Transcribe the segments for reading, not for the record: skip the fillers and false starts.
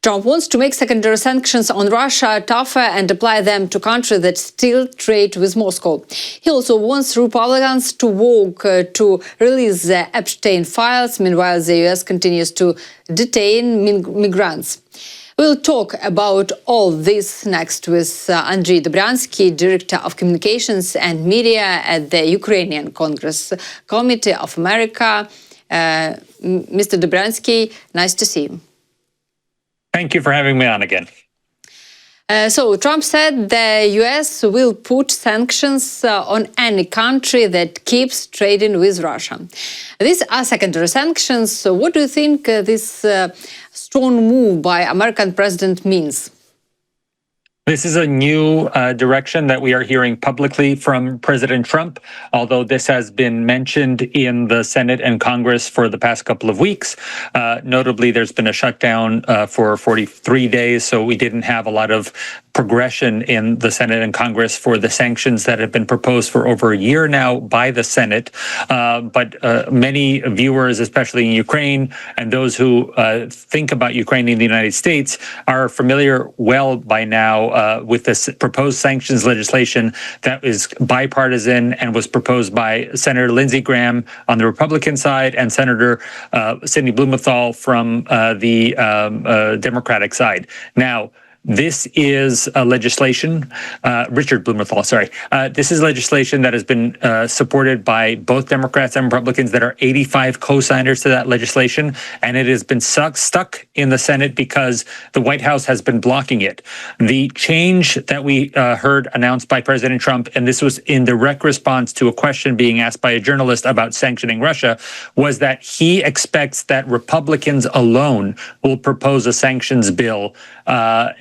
Trump wants to make secondary sanctions on Russia tougher and apply them to countries that still trade with Moscow. He also wants Republicans to work to release the Epstein files. Meanwhile, the US continues to detain migrants. We'll talk about all this next with Andrij Dobriansky, Director of Communications and Media at the Ukrainian Congress Committee of America. Mr. Dobriansky, nice to see you. Thank you for having me on again. So Trump said the US will put sanctions on any country that keeps trading with Russia. These are secondary sanctions. So what do you think this strong move by American president means? This is a new direction that we are hearing publicly from President Trump, although this has been mentioned in the Senate and Congress for the past couple of weeks. Notably, there's been a shutdown for 43 days, so we didn't have a lot of progression in the Senate and Congress for the sanctions that have been proposed for over a year now by the Senate. But many viewers, especially in Ukraine, and those who think about Ukraine in the United States are familiar well by now with this proposed sanctions legislation that is bipartisan and was proposed by Senator Lindsey Graham on the Republican side and Senator Sidney Blumenthal from the Democratic side. Now, this is a legislation, Richard Blumenthal, sorry. This is legislation that has been supported by both Democrats and Republicans. That are 85 co-signers to that legislation, and it has been stuck in the Senate because the White House has been blocking it. The change that we heard announced by President Trump, and this was in direct response to a question being asked by a journalist about sanctioning Russia, was that he expects that Republicans alone will propose a sanctions bill,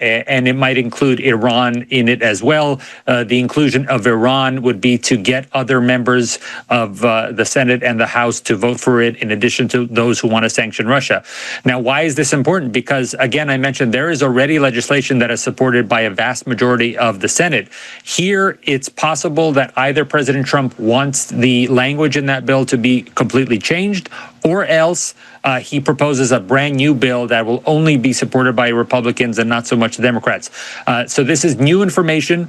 and it might include Iran in it as well. The inclusion of Iran would be to get other members of the Senate and the House to vote for it, in addition to those who want to sanction Russia. Now, why is this important? Because, again, I mentioned there is already legislation that is supported by a vast majority of the Senate. Here, it's possible that either President Trump wants the language in that bill to be completely changed, or else he proposes a brand new bill that will only be supported by Republicans and not so much Democrats. So this is new information.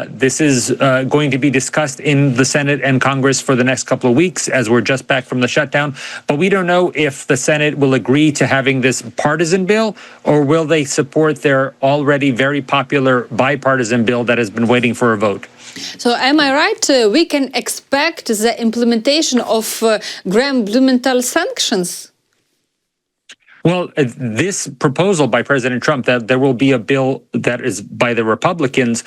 This is going to be discussed in the Senate and Congress for the next couple of weeks as we're just back from the shutdown. But we don't know if the Senate will agree to having this partisan bill, or will they support their already very popular bipartisan bill that has been waiting for a vote. So am I right? We can expect the implementation of Graham-Blumenthal sanctions? Well, this proposal by President Trump that there will be a bill that is by the Republicans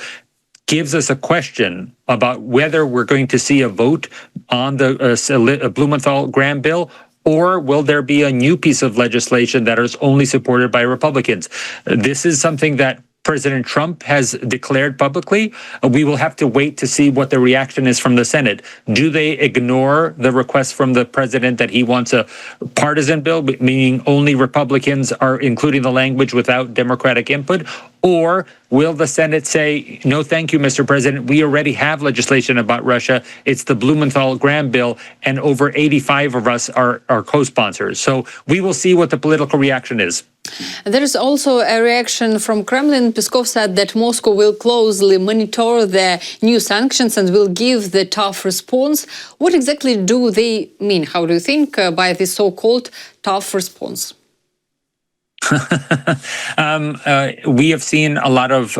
gives us a question about whether we're going to see a vote on the Blumenthal-Graham bill, or will there be a new piece of legislation that is only supported by Republicans? This is something that President Trump has declared publicly. We will have to wait to see what the reaction is from the Senate. Do they ignore the request from the president that he wants a partisan bill, meaning only Republicans are including the language without Democratic input? Or will the Senate say, no, thank you, Mr. President, we already have legislation about Russia. It's the Blumenthal-Graham bill, and over 85 of us are co-sponsors. So we will see what the political reaction is. There is also a reaction from Kremlin. Peskov said that Moscow will closely monitor the new sanctions and will give the tough response. What exactly do they mean? How do you think by this so-called tough response? We have seen a lot of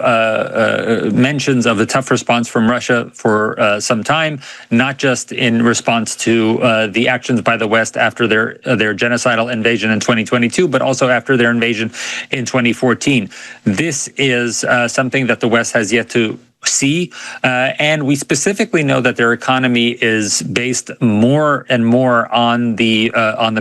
mentions of the tough response from Russia for some time, not just in response to the actions by the West after their genocidal invasion in 2022, but also after their invasion in 2014. This is something that the West has yet to see, and we specifically know that their economy is based more and more on the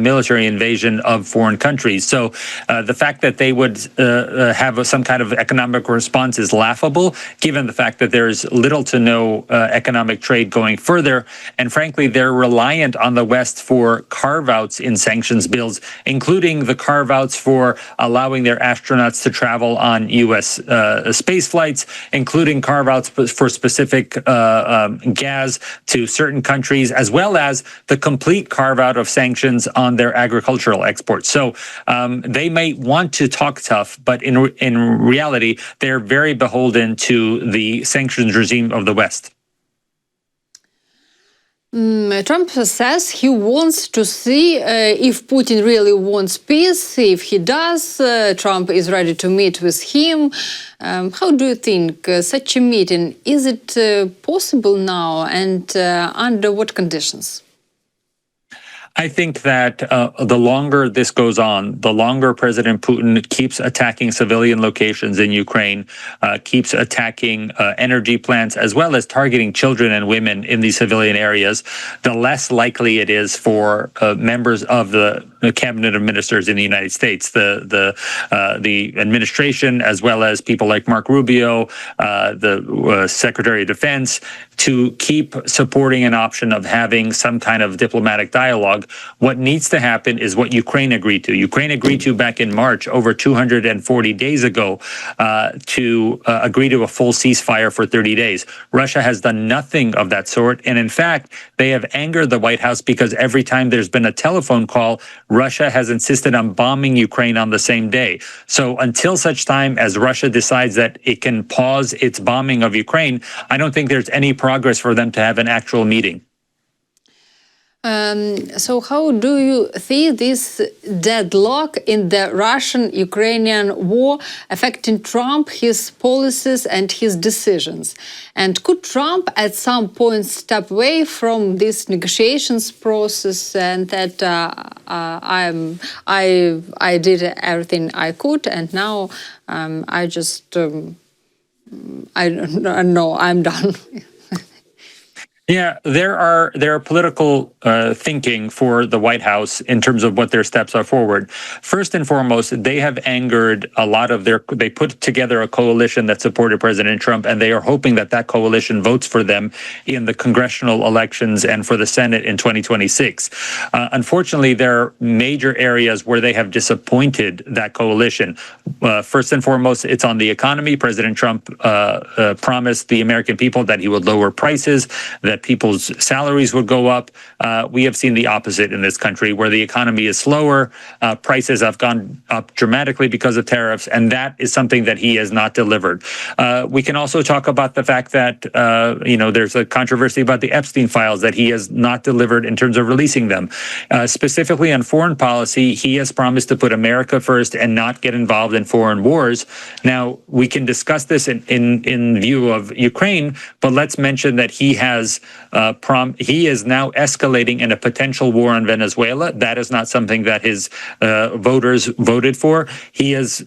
military invasion of foreign countries. So the fact that they would have some kind of economic response is laughable, given the fact that there's little to no economic trade going further. And frankly, they're reliant on the West for carve-outs in sanctions bills, including the carve-outs for allowing their astronauts to travel on U.S. space flights, including carve carve-outs for specific gas to certain countries, as well as the complete carve-out of sanctions on their agricultural exports. So they may want to talk tough, but in reality, they're very beholden to the sanctions regime of the West. Trump says he wants to see if Putin really wants peace. If he does, Trump is ready to meet with him. How do you think such a meeting, is it possible now, and under what conditions? I think that the longer this goes on, the longer President Putin keeps attacking civilian locations in Ukraine, keeps attacking energy plants, as well as targeting children and women in these civilian areas, the less likely it is for members of the cabinet of ministers in the United States, the administration, as well as people like Mark Rubio, the Secretary of Defense, to keep supporting an option of having some kind of diplomatic dialogue. What needs to happen is what Ukraine agreed to. Ukraine agreed to back in March, over 240 days ago, to agree to a full ceasefire for 30 days. Russia has done nothing of that sort. And in fact, they have angered the White House because every time there's been a telephone call, Russia has insisted on bombing Ukraine on the same day. So until such time as Russia decides that it can pause its bombing of Ukraine, I don't think there's any progress for them to have an actual meeting. So how do you see this deadlock in the Russian-Ukrainian war affecting Trump, his policies and his decisions? And could Trump at some point step away from this negotiations process and that I did everything I could and now I just I don't know, I'm done. Yeah, there are political thinking for the White House in terms of what their steps are forward. First and foremost, they have angered a lot of they put together a coalition that supported President Trump, and they are hoping that that coalition votes for them in the congressional elections and for the Senate in 2026. Unfortunately, there are major areas where they have disappointed that coalition. First and foremost, it's on the economy. President Trump promised the American people that he would lower prices, that people's salaries would go up. We have seen the opposite in this country, where the economy is slower, prices have gone up dramatically because of tariffs, and that is something that he has not delivered. We can also talk about the fact that there's a controversy about the Epstein files, that he has not delivered in terms of releasing them. Specifically on foreign policy, he has promised to put America first and not get involved in foreign wars. Now, we can discuss this in view of Ukraine, but let's mention that he is now escalating in a potential war on Venezuela. That is not something that his voters voted for. He has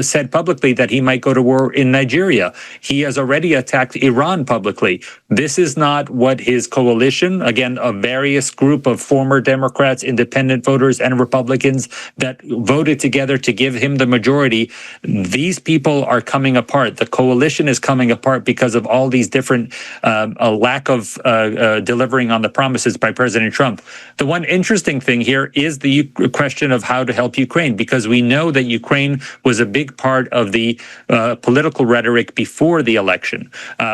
said publicly that he might go to war in Nigeria. He has already attacked Iran publicly. This is not what his coalition, again, a various group of former Democrats, independent voters, and Republicans that voted together to give him the majority. These people are coming apart. The coalition is coming apart because of all these different a lack of delivering on the promises by President Trump. The one interesting thing here is the question of how to help Ukraine, because we know that Ukraine was a big part of the political rhetoric before the election,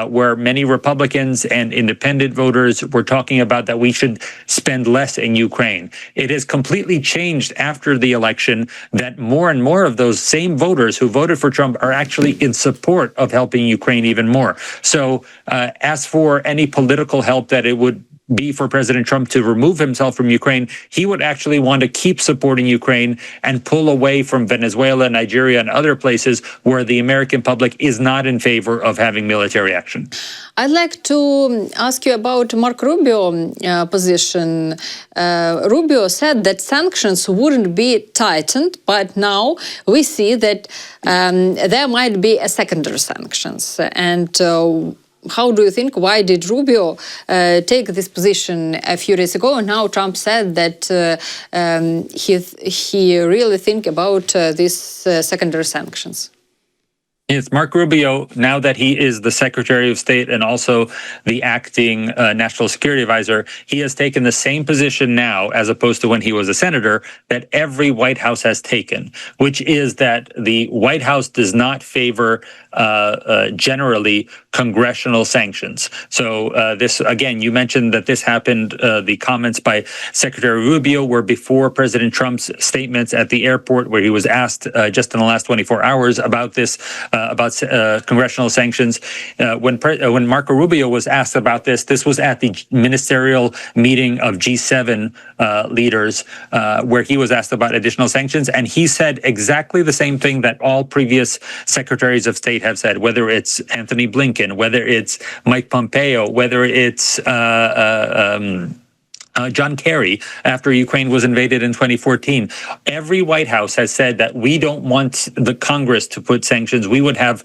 where many Republicans and independent voters were talking about that we should spend less in Ukraine. It has completely changed after the election, that more and more of those same voters who voted for Trump are actually in support of helping Ukraine even more. So as for any political help that it would be for President Trump to remove himself from Ukraine, he would actually want to keep supporting Ukraine and pull away from Venezuela, Nigeria, and other places where the American public is not in favor of having military action. I'd like to ask you about Mark Rubio's position. Rubio said that sanctions wouldn't be tightened, but now we see that there might be a secondary sanctions. And how do you think, why did Rubio take this position a few days ago? And now Trump said that he really think about these secondary sanctions. It's Marco Rubio, now that he is the Secretary of State and also the acting National Security Advisor, he has taken the same position now, as opposed to when he was a senator, that every White House has taken, which is that the White House does not favor generally congressional sanctions. So this, again, you mentioned that this happened, the comments by Secretary Rubio were before President Trump's statements at the airport, where he was asked just in the last 24 hours about this, about congressional sanctions. When Marco Rubio was asked about this, this was at the ministerial meeting of G7 leaders, where he was asked about additional sanctions, and he said exactly the same thing that all previous secretaries of state have said, whether it's Anthony Blinken, whether it's Mike Pompeo, whether it's John Kerry after Ukraine was invaded in 2014. Every White House has said that we don't want the Congress to put sanctions. We have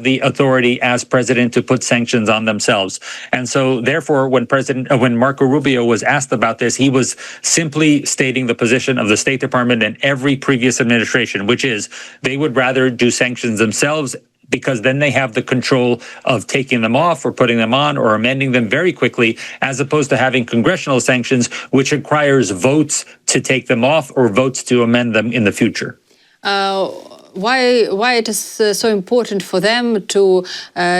the authority as president to put sanctions on themselves. And so therefore, when Marco Rubio was asked about this, he was simply stating the position of the State Department and every previous administration, which is they would rather do sanctions themselves, because then they have the control of taking them off or putting them on or amending them very quickly, as opposed to having congressional sanctions, which requires votes to take them off or votes to amend them in the future. Why it is so important for them to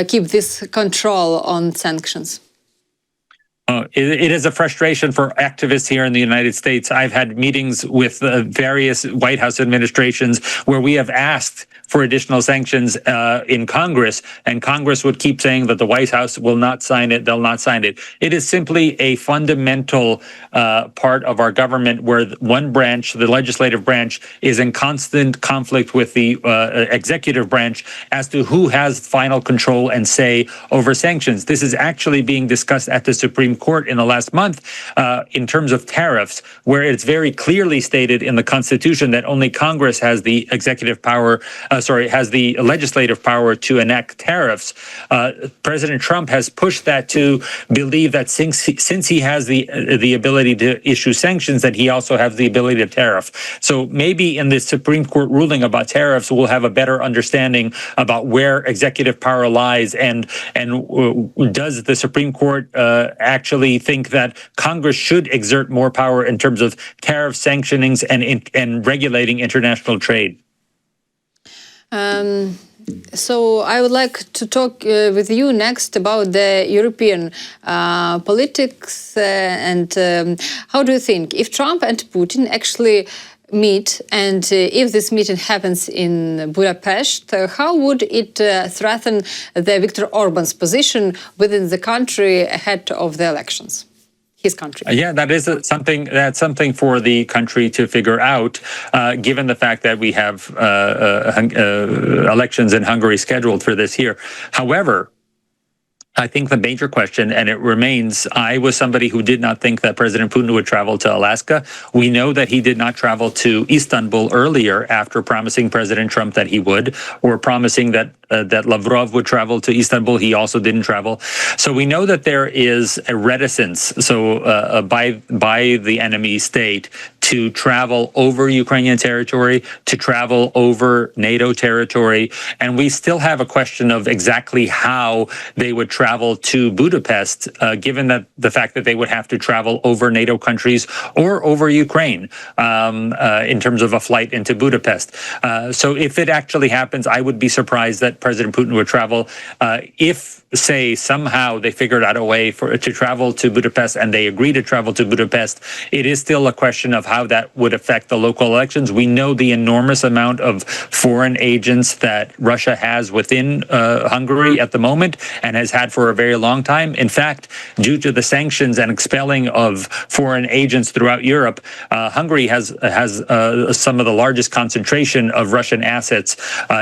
keep this control on sanctions? It is a frustration for activists here in the United States. I've had meetings with various White House administrations where we have asked for additional sanctions in Congress, and Congress would keep saying that the White House will not sign it, they'll not sign it. It is simply a fundamental part of our government where one branch, the legislative branch, is in constant conflict with the executive branch as to who has final control and say over sanctions. This is actually being discussed at the Supreme Court in the last month in terms of tariffs, where it's very clearly stated in the Constitution that only Congress has the executive power, has the legislative power to enact tariffs. President Trump has pushed that to believe that since he has the ability to issue sanctions, that he also has the ability to tariff. So maybe in the Supreme Court ruling about tariffs, we'll have a better understanding about where executive power lies, and does the Supreme Court actually think that Congress should exert more power in terms of tariff sanctionings and regulating international trade. So I would like to talk with you next about the European politics and how do you think if Trump and Putin actually meet, and if this meeting happens in Budapest, how would it threaten the Viktor Orban's position within the country ahead of the elections? His country. Yeah, that's something for the country to figure out, given the fact that we have elections in Hungary scheduled for this year. However, I think the major question, and it remains, I was somebody who did not think that President Putin would travel to Alaska. We know that he did not travel to Istanbul earlier after promising President Trump that he would, or promising that Lavrov would travel to Istanbul. He also didn't travel. So we know that there is a reticence by the enemy state to travel over Ukrainian territory, to travel over NATO territory. And we still have a question of exactly how they would travel to Budapest, given that the fact that they would have to travel over NATO countries or over Ukraine in terms of a flight into Budapest. So if it actually happens, I would be surprised that President Putin would travel. If, say, somehow they figured out a way to travel to Budapest and they agree to travel to Budapest, it is still a question of how that would affect the local elections. We know the enormous amount of foreign agents that Russia has within Hungary at the moment and has had for a very long time. In fact, due to the sanctions and expelling of foreign agents throughout Europe, Hungary has some of the largest concentration of Russian assets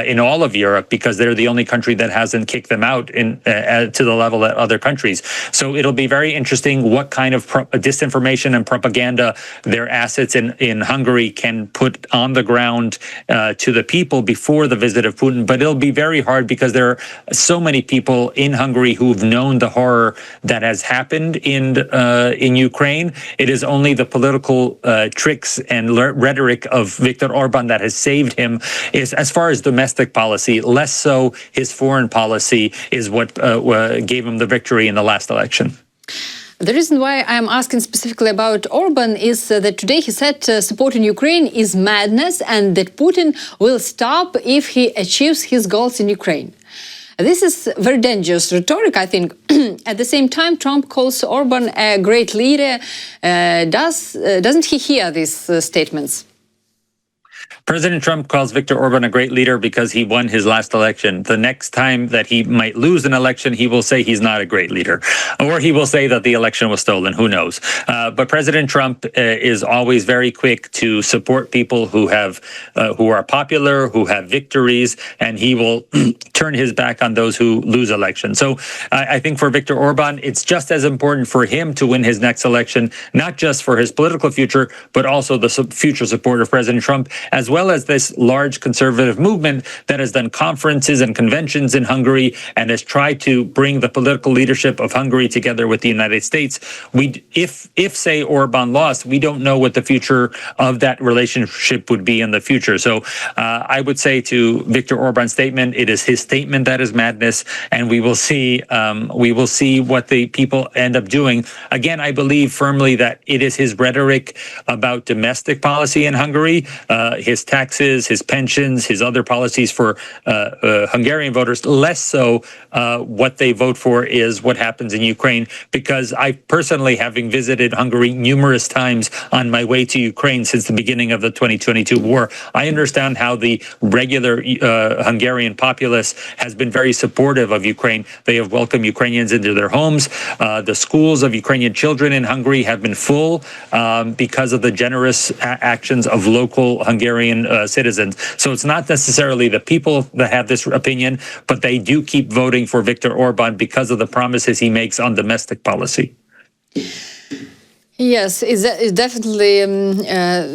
in all of Europe, because they're the only country that hasn't kicked them out to the level that other countries. So it'll be very interesting what kind of disinformation and propaganda their assets candidates in Hungary can put on the ground to the people before the visit of Putin. But it'll be very hard because there are so many people in Hungary who've known the horror that has happened in Ukraine. It is only the political tricks and rhetoric of Viktor Orban that has saved him. Is as far as domestic policy, less so his foreign policy is what gave him the victory in the last election. The reason why I'm asking specifically about Orban is that today he said supporting Ukraine is madness and that Putin will stop if he achieves his goals in Ukraine. This is very dangerous rhetoric, I think. At the same time, Trump calls Orban a great leader. Doesn't he hear these statements? President Trump calls Viktor Orban a great leader because he won his last election. The next time that he might lose an election, he will say he's not a great leader, or he will say that the election was stolen. Who knows? But President Trump is always very quick to support people who are popular, who have victories, and he will turn his back on those who lose elections. So I think for Viktor Orban, it's just as important for him to win his next election, not just for his political future, but also the future support of President Trump, as well as this large conservative movement that has done conferences and conventions in Hungary and has tried to bring the political leadership of Hungary together with the United States. If say Orban lost, we don't know what the future of that relationship would be in the future. So I would say to Viktor Orban's statement, it is his statement that is madness, and we will see what the people end up doing. Again, I believe firmly that it is his rhetoric about domestic policy in Hungary, his taxes, his pensions, his other policies for Hungarian voters, less so what they vote for is what happens in Ukraine, because I personally, having visited Hungary numerous times on my way to Ukraine since the beginning of the 2022 war, I understand how the regular Hungarian populace has been very supportive of Ukraine. They have welcomed Ukrainians into their homes. The schools of Ukrainian children in Hungary have been full because of the generous actions of local Hungarian citizens. So it's not necessarily the people that have this opinion, but they do keep voting for Viktor Orban because of the promises he makes on domestic policy. Yes, it's definitely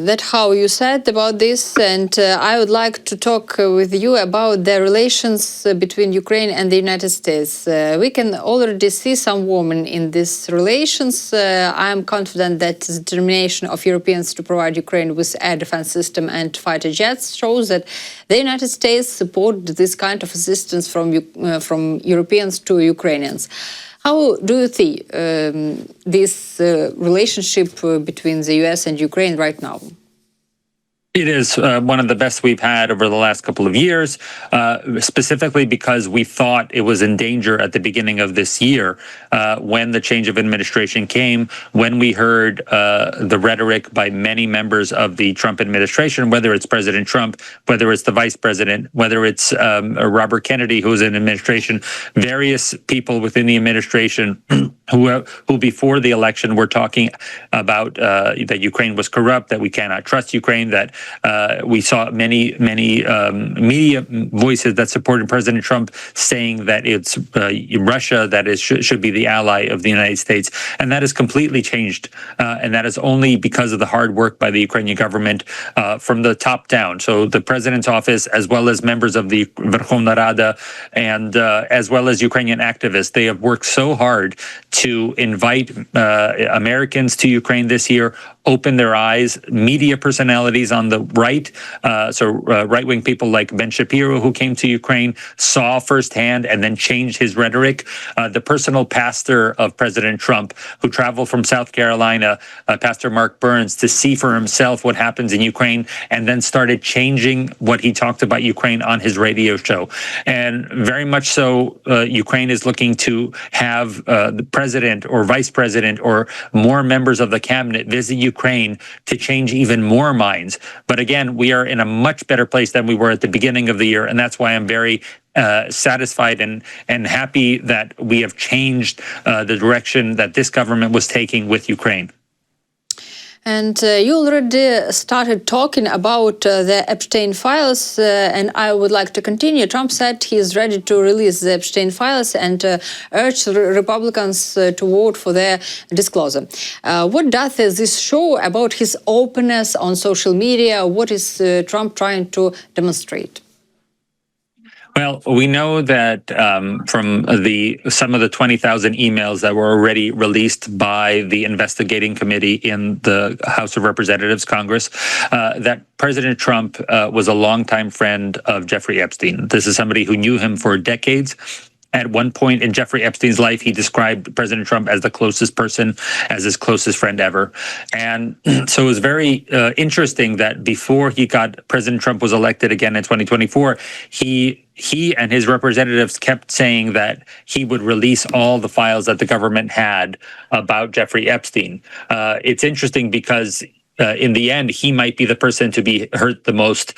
that how you said about this, and I would like to talk with you about the relations between Ukraine and the United States. We can already see some warming in these relations. I am confident that the determination of Europeans to provide Ukraine with air defense system and fighter jets shows that the United States support this kind of assistance from Europeans to Ukrainians. How do you see this relationship between the US and Ukraine right now? It is one of the best we've had over the last couple of years, specifically because we thought it was in danger at the beginning of this year when the change of administration came, when we heard the rhetoric by many members of the Trump administration, whether it's President Trump, whether it's the vice president, whether it's Robert Kennedy, who's in administration, various people within the administration who before the election were talking about that Ukraine was corrupt, that we cannot trust Ukraine, that we saw many media voices that supported President Trump saying that it's Russia that should be the ally of the United States, and that has completely changed, and that is only because of the hard work by the Ukrainian government from the top down. So the president's office, as well as members of the Verkhovna Rada, and as well as Ukrainian activists, they have worked so hard to invite Americans to Ukraine this year, open their eyes, media personalities on the right, right-wing people like Ben Shapiro, who came to Ukraine, saw firsthand and then changed his rhetoric. The personal pastor of President Trump, who traveled from South Carolina, Pastor Mark Burns, to see for himself what happens in Ukraine, and then started changing what he talked about Ukraine on his radio show. And very much so, Ukraine is looking to have the president or vice president or more members of the cabinet visit Ukraine to change even more minds. But again, we are in a much better place than we were at the beginning of the year, and that's why I'm very satisfied and happy that we have changed the direction that this government was taking with Ukraine. And you already started talking about the Epstein files, and I would like to continue. Trump said he is ready to release the Epstein files and urged Republicans to vote for their disclosure. What does this show about his openness on social media? What is Trump trying to demonstrate? Well, we know that from some of the 20,000 emails that were already released by the investigating committee in the House of Representatives, Congress, that President Trump was a longtime friend of Jeffrey Epstein. This is somebody who knew him for decades. At one point in Jeffrey Epstein's life, he described President Trump as the closest person, as his closest friend ever. And so it was very interesting that before President Trump was elected again in 2024, he and his representatives kept saying that he would release all the files that the government had about Jeffrey Epstein. It's interesting because in the end, he might be the person to be hurt the most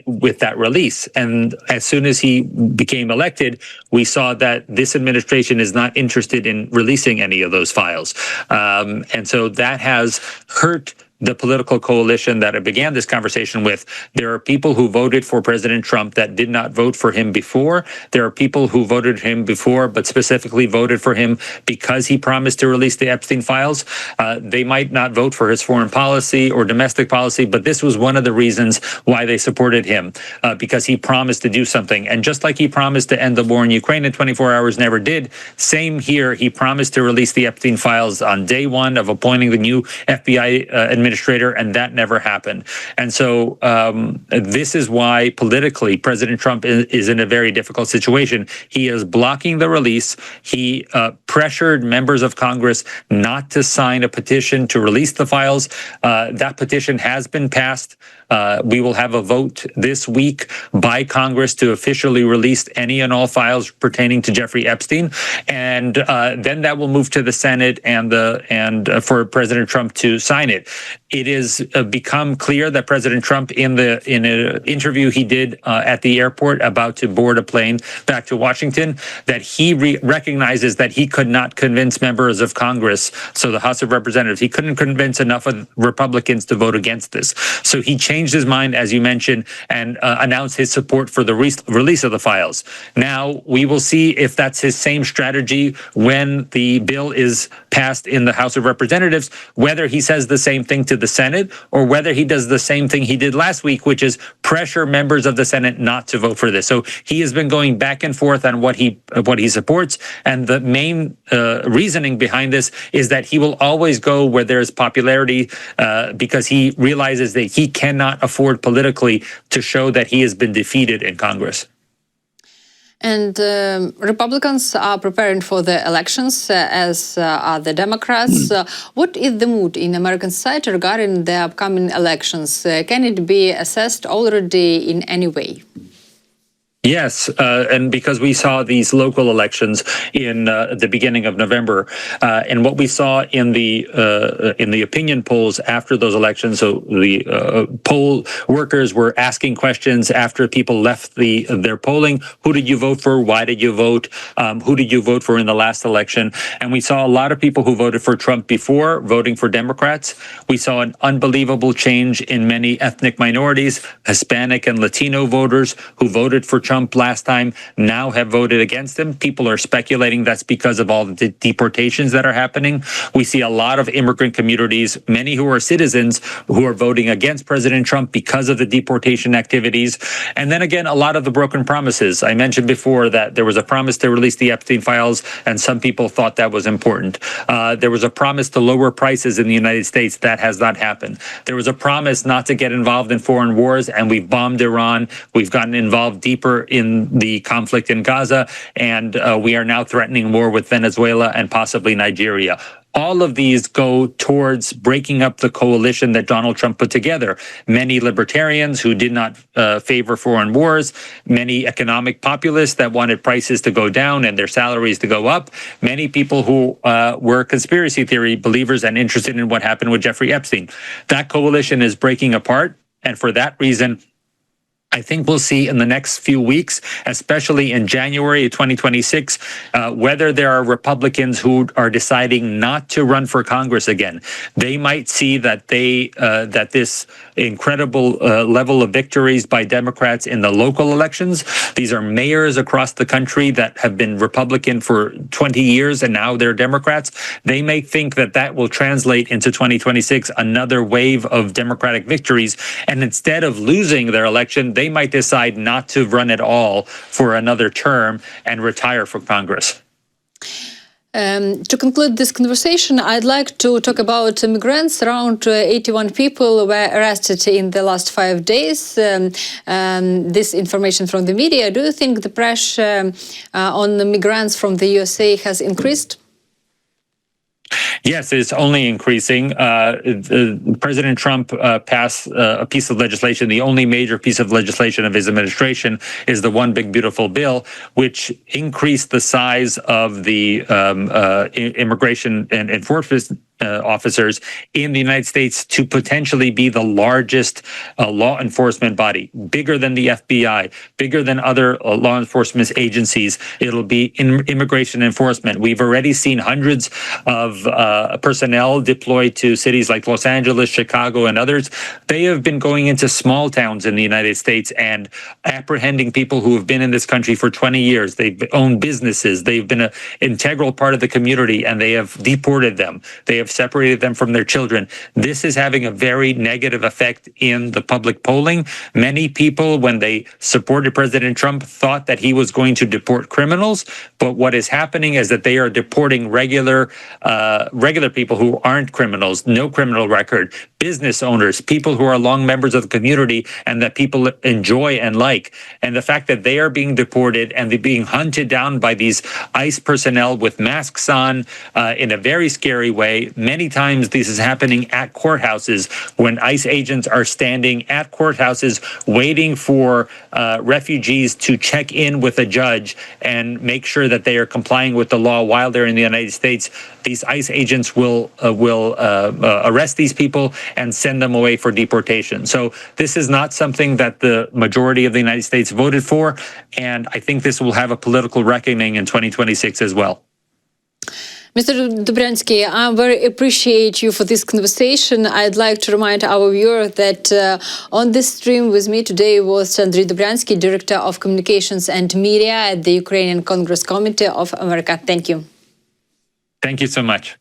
with that release. And as soon as he became elected, we saw that this administration is not interested in releasing any of those files. And so that has hurt the political coalition that I began this conversation with. There are people who voted for President Trump that did not vote for him before. There are people who voted him before, but specifically voted for him because he promised to release the Epstein files. They might not vote for his foreign policy or domestic policy, but this was one of the reasons why they supported him, because he promised to do something. And just like he promised to end the war in Ukraine in 24 hours, never did, same here, he promised to release the Epstein files on day one of appointing the new FBI administrator, and that never happened. And so this is why politically President Trump is in a very difficult situation. He is blocking the release. He pressured members of Congress not to sign a petition to release the files. That petition has been passed. We will have a vote this week by Congress to officially release any and all files pertaining to Jeffrey Epstein, and then that will move to the Senate and for President Trump to sign it. It has become clear that President Trump, in an interview he did at the airport about to board a plane back to Washington, that he recognizes that he could not convince members of Congress, so the House of Representatives, he couldn't convince enough of Republicans to vote against this. So he changed his mind, as you mentioned, and announced his support for the release of the files. Now, we will see if that's his same strategy when the bill is passed in the House of Representatives, whether he says the same thing to the Senate or whether he does the same thing he did last week, which is pressure members of the Senate not to vote for this. So he has been going back and forth on what he supports, and the main reasoning behind this is that he will always go where there's popularity, because he realizes that he cannot afford politically to show that he has been defeated in Congress. And Republicans are preparing for the elections, as are the Democrats. What is the mood in American society regarding the upcoming elections? Can it be assessed already in any way? Yes, and because we saw these local elections in the beginning of November, and what we saw in the opinion polls after those elections, so the poll workers were asking questions after people left their polling. Who did you vote for? Why did you vote? Who did you vote for in the last election? And we saw a lot of people who voted for Trump before voting for Democrats. We saw an unbelievable change in many ethnic minorities, Hispanic and Latino voters who voted for Trump last time now have voted against him. People are speculating that's because of all the deportations that are happening. We see a lot of immigrant communities, many who are citizens, who are voting against President Trump because of the deportation activities. And then again, a lot of the broken promises. I mentioned before that there was a promise to release the Epstein files, and some people thought that was important. There was a promise to lower prices in the United States. That has not happened. There was a promise not to get involved in foreign wars, and we've bombed Iran. We've gotten involved deeper in the conflict in Gaza, and we are now threatening war with Venezuela and possibly Nigeria. All of these go towards breaking up the coalition that Donald Trump put together. Many libertarians who did not favor foreign wars, many economic populists that wanted prices to go down and their salaries to go up, many people who were conspiracy theory believers and interested in what happened with Jeffrey Epstein. That coalition is breaking apart, and for that reason, I think we'll see in the next few weeks, especially in January of 2026, whether there are Republicans who are deciding not to run for Congress again. They might see that that this incredible level of victories by Democrats in the local elections, these are mayors across the country that have been Republican for 20 years and now they're Democrats. They may think that that will translate into 2026, another wave of Democratic victories. And instead of losing their election, they might decide not to run at all for another term and retire from Congress. To conclude this conversation, I'd like to talk about migrants. Around 81 people were arrested in the last 5 days. This information from the media. Do you think the pressure on the migrants from the USA has increased? Yes, it's only increasing. President Trump passed a piece of legislation. The only major piece of legislation of his administration is the One Big Beautiful Bill, which increased the size of the immigration and enforcement officers in the United States to potentially be the largest law enforcement body, bigger than the FBI, bigger than other law enforcement agencies. It'll be immigration enforcement. We've already seen hundreds of personnel deployed to cities like Los Angeles, Chicago, and others. They have been going into small towns in the United States and apprehending people who have been in this country for 20 years. They've owned businesses. They've been an integral part of the community, and they have deported them. They have separated them from their children. This is having a very negative effect in the public polling. Many people, when they supported President Trump, thought that he was going to deport criminals, but what is happening is that they are deporting regular people who aren't criminals, no criminal record, business owners, people who are long members of the community and that people enjoy and like. And the fact that they are being deported and they're being hunted down by these ICE personnel with masks on in a very scary way. Many times this is happening at courthouses when ICE agents are standing at courthouses waiting for refugees to check in with a judge and make sure that they are complying with the law while they're in the United States. These ICE agents will arrest these people and send them away for deportation. So this is not something that the majority of the United States voted for, and I think this will have a political reckoning in 2026 as well. Mr. Dobriansky, I very appreciate you for this conversation. I'd like to remind our viewer that on this stream with me today was Andrij Dobriansky, Director of Communications and Media at the Ukrainian Congress Committee of America. Thank you. Thank you so much.